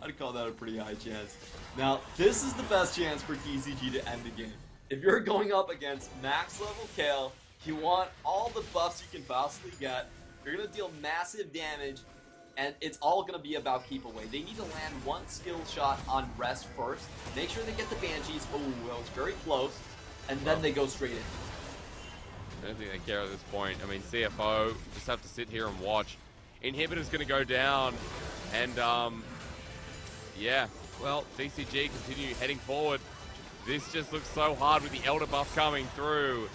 I'd call that a pretty high chance. Now, this is the best chance for DCG to end the game. If you're going up against max level Kale, you want all the buffs you can possibly get. You're going to deal massive damage, and it's all going to be about keep away. They need to land one skill shot on rest first. Make sure they get the Banshees. Oh, that was very close. And then they go straight in. I don't think they care at this point. I mean, CFO just have to sit here and watch. Inhibitor's going to go down. And, yeah. Well, DCG continue heading forward. This just looks so hard with the Elder buff coming through.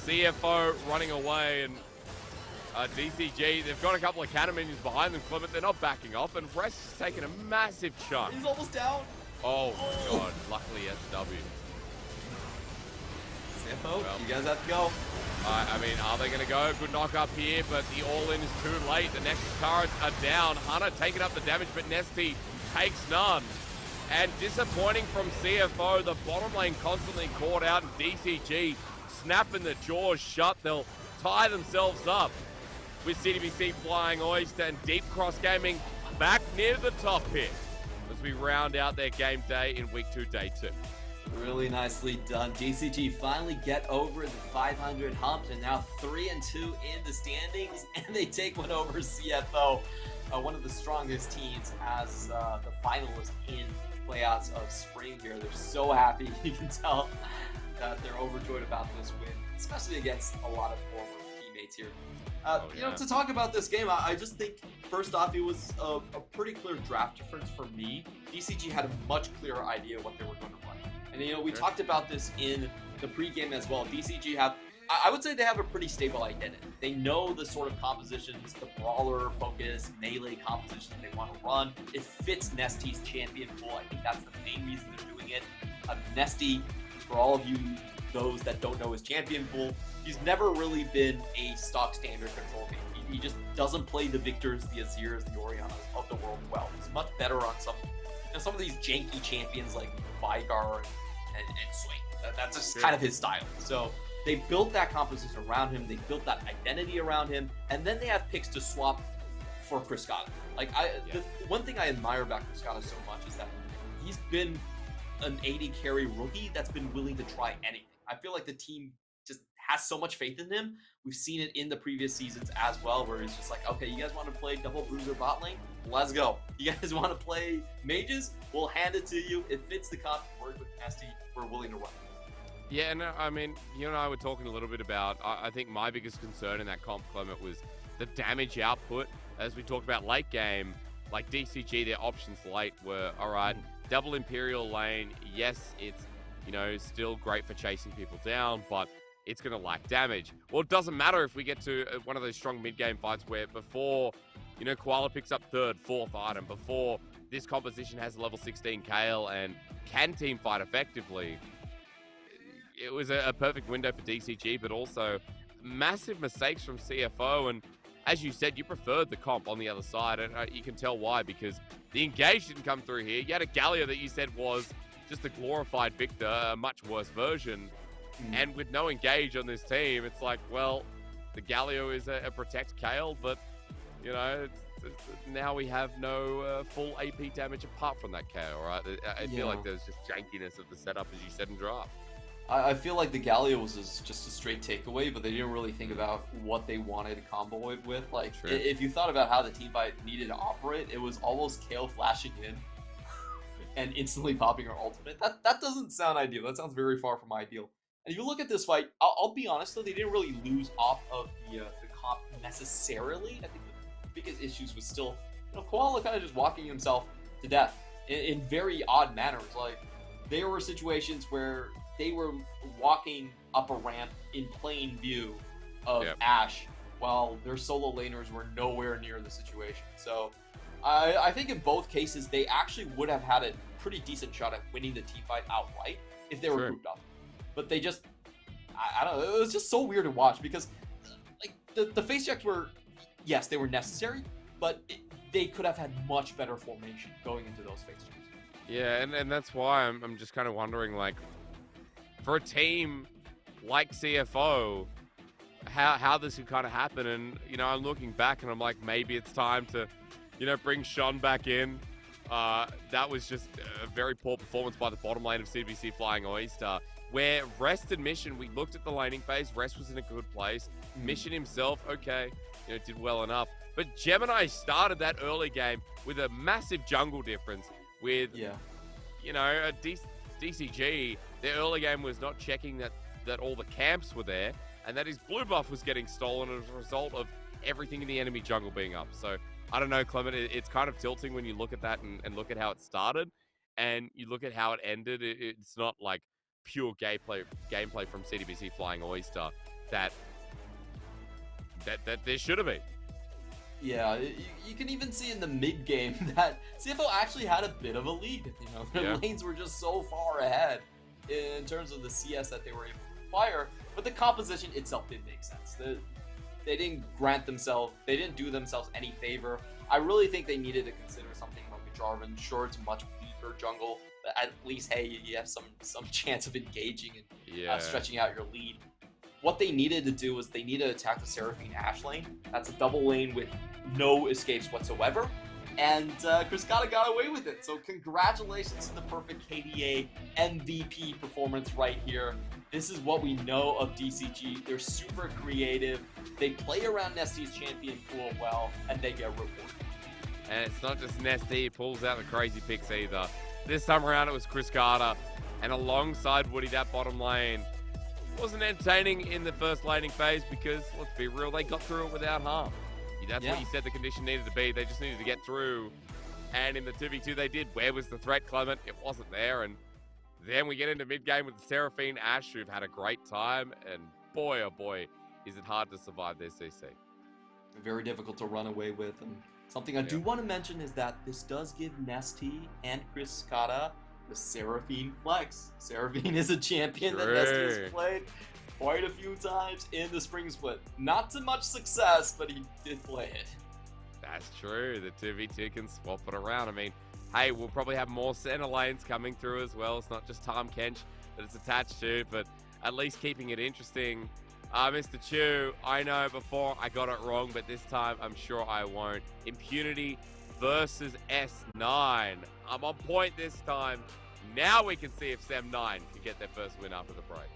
CFO running away, and DCG, they've got a couple of cannon minions behind them, Clement. They're not backing off, and Rest is taking a massive chunk. He's almost down. Oh, my God. Luckily, he has a W. CFO, you guys have to go. I mean, are they going to go? Good knock up here, but the all-in is too late. The next turrets are down. Hana taking up the damage, but Nesty takes none. And disappointing from CFO, the bottom lane constantly caught out, and DCG snapping the jaws shut. They'll tie themselves up with CDBC Flying Oyster and Deep Cross Gaming back near the top here as we round out their game day in Week 2, Day 2. Really nicely done. DCG finally get over the 500 hump, and now 3-2 in the standings, and they take one over CFO, one of the strongest teams as the finalist in playoffs of spring here. They're so happy. You can tell that they're overjoyed about this win, especially against a lot of former teammates here. You know, to talk about this game, I just think, first off, it was a pretty clear draft difference for me. DCG had a much clearer idea what they were going to run. And, you know, we talked about this in the pregame as well. DCG have, I would say they have a pretty stable identity. They know the sort of compositions, the brawler focus, melee compositions they want to run. It fits Nesty's champion pool. I think that's the main reason they're doing it. Nesty, for all of you, those that don't know his champion pool, he's never really been a stock standard control game. He just doesn't play the Victors, the Azirs, the Orianas of the world well. He's much better on some of these janky champions like Vigar and Swing. That's just kind of his style. So they built that composition around him. They built that identity around him. And then they have picks to swap for Criscata. Like, the one thing I admire about Criscata so much is that he's been an 80 carry rookie that's been willing to try anything. I feel like the team just has so much faith in him. We've seen it in the previous seasons as well, where he's just like, okay, you guys want to play double bruiser bot lane? Let's go. You guys want to play mages? We'll hand it to you. It fits the comp. Work with Nesty. We're willing to run. Yeah, and I mean, you and I were talking a little bit about, I think my biggest concern in that comp, Clement, was the damage output. As we talked about late game, like DCG, their options late were, all right, double Imperial lane, yes, it's, still great for chasing people down, but it's going to lack damage. Well, it doesn't matter if we get to one of those strong mid-game fights where before, Koala picks up third, fourth item, before this composition has a level 16 Kale and can team fight effectively. It was a perfect window for DCG, but also massive mistakes from CFO. And as you said, you preferred the comp on the other side, and you can tell why, because the engage didn't come through here. You had a Galio that you said was just a glorified Victor, a much worse version. And with no engage on this team, it's like, well, the Galio is a protect Kale, but, now we have no full AP damage apart from that Kale, right? I feel like there's just jankiness of the setup, as you said in draft. I feel like the Galio was just a straight takeaway, but they didn't really think about what they wanted to combo it with. Like, if you thought about how the team fight needed to operate, it was almost Kale flashing in and instantly popping her ultimate. That doesn't sound ideal. That sounds very far from ideal. And if you look at this fight, I'll be honest though, they didn't really lose off of the comp necessarily. I think the biggest issues was still, Koala kind of just walking himself to death in very odd manners. Like, there were situations where they were walking up a ramp in plain view of Ashe, while their solo laners were nowhere near the situation. So I think in both cases, they actually would have had a pretty decent shot at winning the team fight outright if they were grouped up. But they just, I don't know, it was just so weird to watch because like the face checks were, yes, they were necessary, but they could have had much better formation going into those face checks. Yeah, and that's why I'm just kind of wondering, like, for a team like CFO, how this could kind of happen. And, I'm looking back and I'm like, maybe it's time to, bring Sean back in. That was just a very poor performance by the bottom lane of CBC Flying Oyster, where Rest and Mission, we looked at the laning phase, Rest was in a good place. Mission himself, okay, did well enough. But Gemini started that early game with a massive jungle difference with, a DCG. Their early game was not checking that all the camps were there, and that his blue buff was getting stolen as a result of everything in the enemy jungle being up. So, I don't know, Clement, it's kind of tilting when you look at that and look at how it started, and you look at how it ended. It's not like pure gameplay from CDBC Flying Oyster that there should have been. Yeah, you can even see in the mid game that CFO actually had a bit of a lead. Their lanes were just so far ahead in terms of the CS that they were able to acquire, but the composition itself didn't make sense. They didn't they didn't do themselves any favor. I really think they needed to consider something like a Jarvan. Sure, it's a much weaker jungle, but at least, hey, you have some chance of engaging and stretching out your lead. What they needed to do was they needed to attack the Seraphine Ashe lane. That's a double lane with no escapes whatsoever. And Chris got away with it. So congratulations to the perfect KDA MVP performance right here. This is what we know of DCG. They're super creative. They play around Nesty's champion pool well, and they get rewarded. And it's not just Nesty, he pulls out the crazy picks either. This time around it was Chris Carter, and alongside Woody, that bottom lane wasn't entertaining in the first laning phase because, let's be real, they got through it without harm. That's what you said the condition needed to be. They just needed to get through. And in the 2v2 they did. Where was the threat, Clement? It wasn't there. And then we get into mid-game with the Seraphine Ashe, who've had a great time. And boy, oh boy, is it hard to survive their CC. Very difficult to run away with. And something I do want to mention is that this does give Nesty and Chris Kata the Seraphine flex. Seraphine is a champion that Nesty has played quite a few times in the spring split. Not to much success, but he did play it. That's true. The 2v2 can swap it around. I mean, hey, we'll probably have more center lanes coming through as well. It's not just Tom Kench that it's attached to, but at least keeping it interesting. Mr. Chu, I know before I got it wrong, but this time I'm sure I won't. Impunity versus S9. I'm on point this time. Now we can see if Sem9 can get their first win after the break.